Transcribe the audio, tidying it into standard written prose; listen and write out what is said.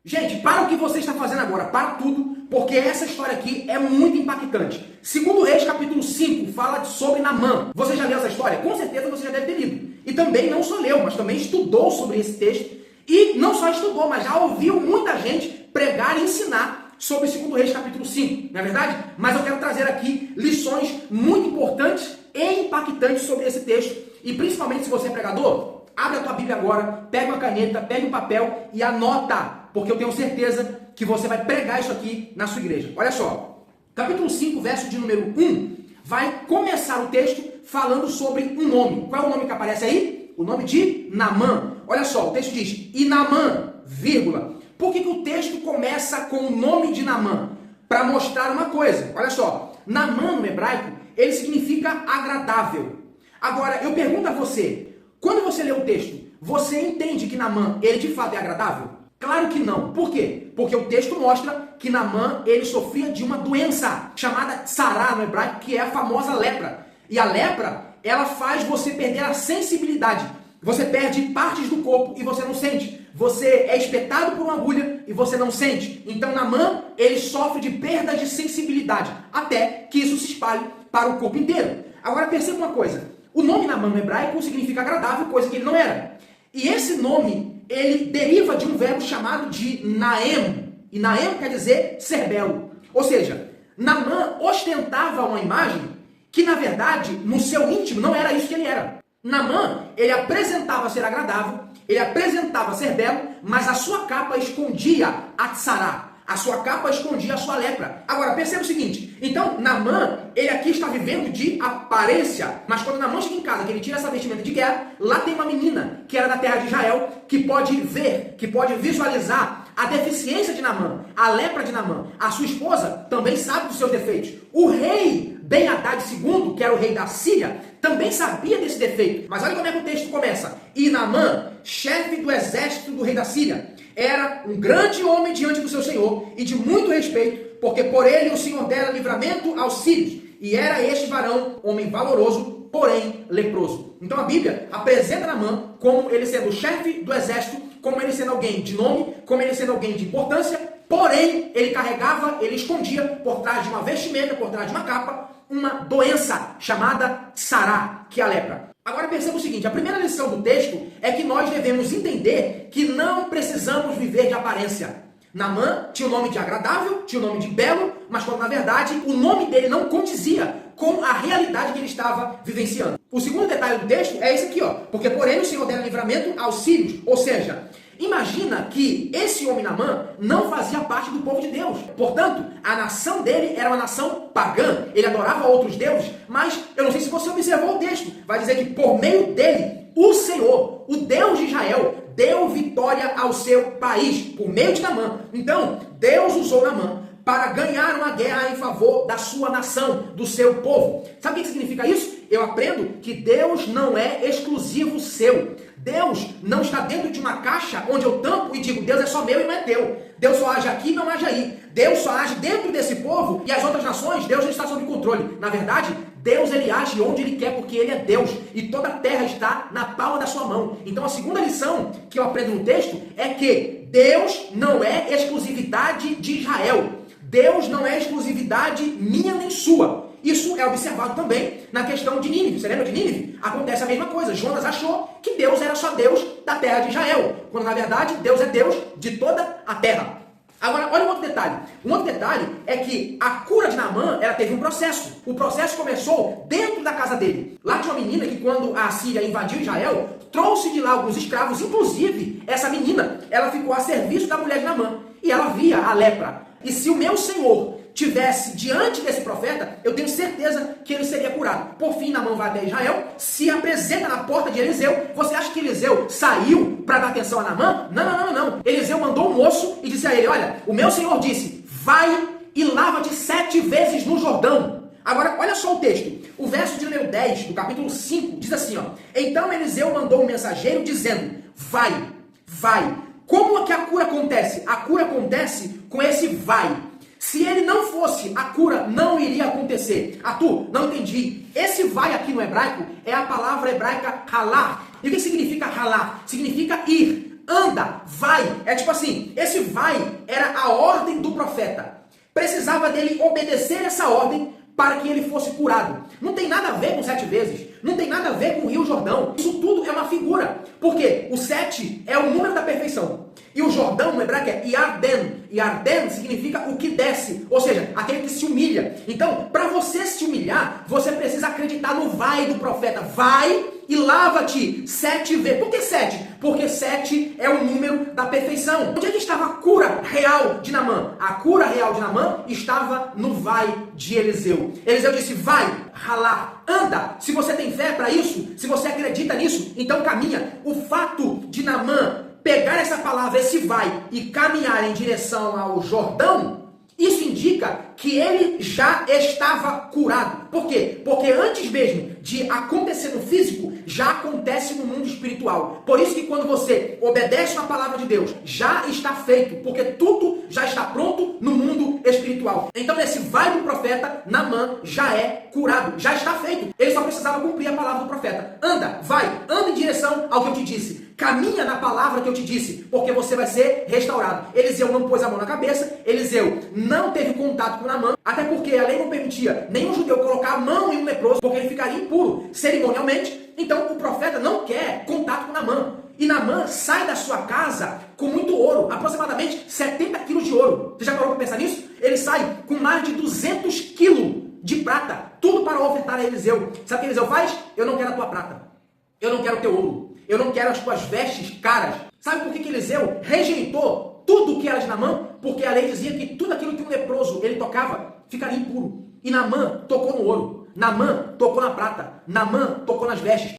Gente, para o que você está fazendo agora, para tudo, porque essa história aqui é muito impactante. Segundo Reis, capítulo 5, fala sobre Naamã. Você já leu essa história? Com certeza você já deve ter lido. E também não só leu, mas também estudou sobre esse texto. E não só estudou, mas já ouviu muita gente pregar e ensinar sobre segundo Reis, capítulo 5. Não é verdade? Mas eu quero trazer aqui lições muito importantes e impactantes sobre esse texto. E principalmente se você é pregador, abre a tua Bíblia agora, pega uma caneta, pega um papel e anota. Porque eu tenho certeza que você vai pregar isso aqui na sua igreja. Olha só, capítulo 5, verso de número 1, vai começar o texto falando sobre um nome. Qual é o nome que aparece aí? O nome de Naamã. Olha só, o texto diz, e Naamã, vírgula. Por que o texto começa com o nome de Naamã? Para mostrar uma coisa. Olha só, Naamã no hebraico, ele significa agradável. Agora, eu pergunto a você, quando você lê o texto, você entende que Naamã, ele de fato é agradável? Claro que não. Por quê? Porque o texto mostra que Naamã, ele sofria de uma doença chamada Sará no hebraico, que é a famosa lepra. E a lepra, ela faz você perder a sensibilidade. Você perde partes do corpo e você não sente. Você é espetado por uma agulha e você não sente. Então Naamã, ele sofre de perda de sensibilidade, até que isso se espalhe para o corpo inteiro. Agora perceba uma coisa. O nome Naamã no hebraico significa agradável, coisa que ele não era. E esse nome, ele deriva de um verbo chamado de Naem. E Naem quer dizer ser belo. Ou seja, Naamã ostentava uma imagem que, na verdade, no seu íntimo, não era isso que ele era. Naamã, ele apresentava ser agradável, ele apresentava ser belo, mas a sua capa escondia a tzará. A sua capa escondia a sua lepra. Agora, perceba o seguinte. Então, Naamã, ele aqui está vivendo de aparência. Mas quando Naamã chega em casa, que ele tira essa vestimenta de guerra, lá tem uma menina, que era da terra de Israel, que pode ver, que pode visualizar a deficiência de Naamã, a lepra de Naamã. A sua esposa também sabe dos seus defeitos. O rei Ben-Hadad II, que era o rei da Síria, também sabia desse defeito. Mas olha como é que o texto começa. E Naamã, chefe do exército do rei da Síria, era um grande homem diante do seu senhor e de muito respeito, porque por ele o Senhor dera livramento aos sírios. E era este varão, homem valoroso, porém leproso. Então a Bíblia apresenta Naamã como ele sendo o chefe do exército, como ele sendo alguém de nome, como ele sendo alguém de importância, porém ele carregava, ele escondia por trás de uma vestimenta, por trás de uma capa, uma doença chamada Sará, que é a lepra. Agora perceba o seguinte, a primeira lição do texto é que nós devemos entender que não precisamos viver de aparência. Naamã tinha o nome de agradável, tinha o nome de belo, mas quando na verdade o nome dele não condizia com a realidade que ele estava vivenciando. O segundo detalhe do texto é esse aqui, ó, porque por ele o Senhor dera livramento aos sírios, ou seja, imagina que esse homem Naamã não fazia parte do povo de Deus. Portanto, a nação dele era uma nação pagã. Ele adorava outros deuses, mas eu não sei se você observou o texto. Vai dizer que por meio dele, o Senhor, o Deus de Israel, deu vitória ao seu país, por meio de Naamã. Então, Deus usou Naamã para ganhar uma guerra em favor da sua nação, do seu povo. Sabe o que significa isso? Eu aprendo que Deus não é exclusivo seu. Deus não está dentro de uma caixa onde eu tampo e digo, Deus é só meu e não é teu. Deus só age aqui e não age aí. Deus só age dentro desse povo e as outras nações, Deus já está sob controle. Na verdade, Deus ele age onde ele quer porque ele é Deus. E toda a terra está na palma da sua mão. Então a segunda lição que eu aprendo no texto é que Deus não é exclusividade de Israel. Deus não é exclusividade minha nem sua. Isso é observado também na questão de Nínive. Você lembra de Nínive? Acontece a mesma coisa. Jonas achou que Deus era só Deus da terra de Israel, quando na verdade Deus é Deus de toda a terra. Agora, olha um outro detalhe. Um outro detalhe é que a cura de Naamã, ela teve um processo. O processo começou dentro da casa dele. Lá tinha uma menina que quando a Síria invadiu Israel, trouxe de lá alguns escravos, inclusive essa menina, ela ficou a serviço da mulher de Naamã. E ela via a lepra. E se o meu Senhor tivesse diante desse profeta, eu tenho certeza que ele seria curado. Por fim, Naamã vai até Israel, se apresenta na porta de Eliseu. Você acha que Eliseu saiu para dar atenção a Naamã? Não. Eliseu mandou um moço e disse a ele, olha, o meu Senhor disse, vai e lava-te 7 vezes no Jordão. Agora, olha só o texto. O verso de número 10, do capítulo 5, diz assim, ó. Então Eliseu mandou um mensageiro dizendo, vai. Como é que a cura acontece? A cura acontece com esse vai. Se ele não fosse, a cura não iria acontecer. Arthur, não entendi. Esse vai aqui no hebraico é a palavra hebraica halá. E o que significa halá? Significa ir. anda, vai. É tipo assim, esse vai era a ordem do profeta. Precisava dele obedecer essa ordem para que ele fosse curado. Não tem nada a ver com 7 vezes. Não tem nada a ver com o Rio Jordão. Isso tudo é uma figura. Porque o 7 é o número da perfeição. E o Jordão, no hebraico, é Yarden. Yarden significa o que desce. Ou seja, aquele que se humilha. Então, para você se humilhar, você precisa acreditar no vai do profeta. Vai e lava-te 7 vezes. Por que 7? Porque 7 é o número da perfeição. Onde é que estava a cura real de Naamã? A cura real de Naamã estava no vai de Eliseu. Eliseu disse, vai, ralar, anda. Se você tem fé para isso, se você acredita nisso, então caminha. O fato de Naamã pegar essa palavra, esse vai, e caminhar em direção ao Jordão, isso indica que ele já estava curado. Por quê? Porque antes mesmo de acontecer no físico, já acontece no mundo espiritual. Por isso que quando você obedece a palavra de Deus, já está feito, porque tudo já está pronto no mundo espiritual. Então esse vai do profeta, Naamã já é curado, já está feito. Ele só precisava cumprir a palavra do profeta. Anda, vai, anda em direção ao que eu te disse. Caminha na palavra que eu te disse, porque você vai ser restaurado. Eliseu não pôs a mão na cabeça, Eliseu não teve contato com Naamã, até porque a lei não permitia nenhum judeu colocar a mão em um leproso, porque ele ficaria impuro cerimonialmente. Então o profeta não quer contato com Naamã. E Naamã sai da sua casa com muito ouro, aproximadamente 70 quilos de ouro. Você já parou para pensar nisso? Ele sai com mais de 200 quilos de prata, tudo para ofertar a Eliseu. Sabe o que Eliseu faz? Eu não quero a tua prata, eu não quero o teu ouro. Eu não quero as tuas vestes caras. Sabe por que Eliseu rejeitou tudo que era de Naamã? Porque a lei dizia que tudo aquilo que um leproso ele tocava ficaria impuro. E Naamã tocou no ouro. Naamã tocou na prata. Naamã tocou nas vestes.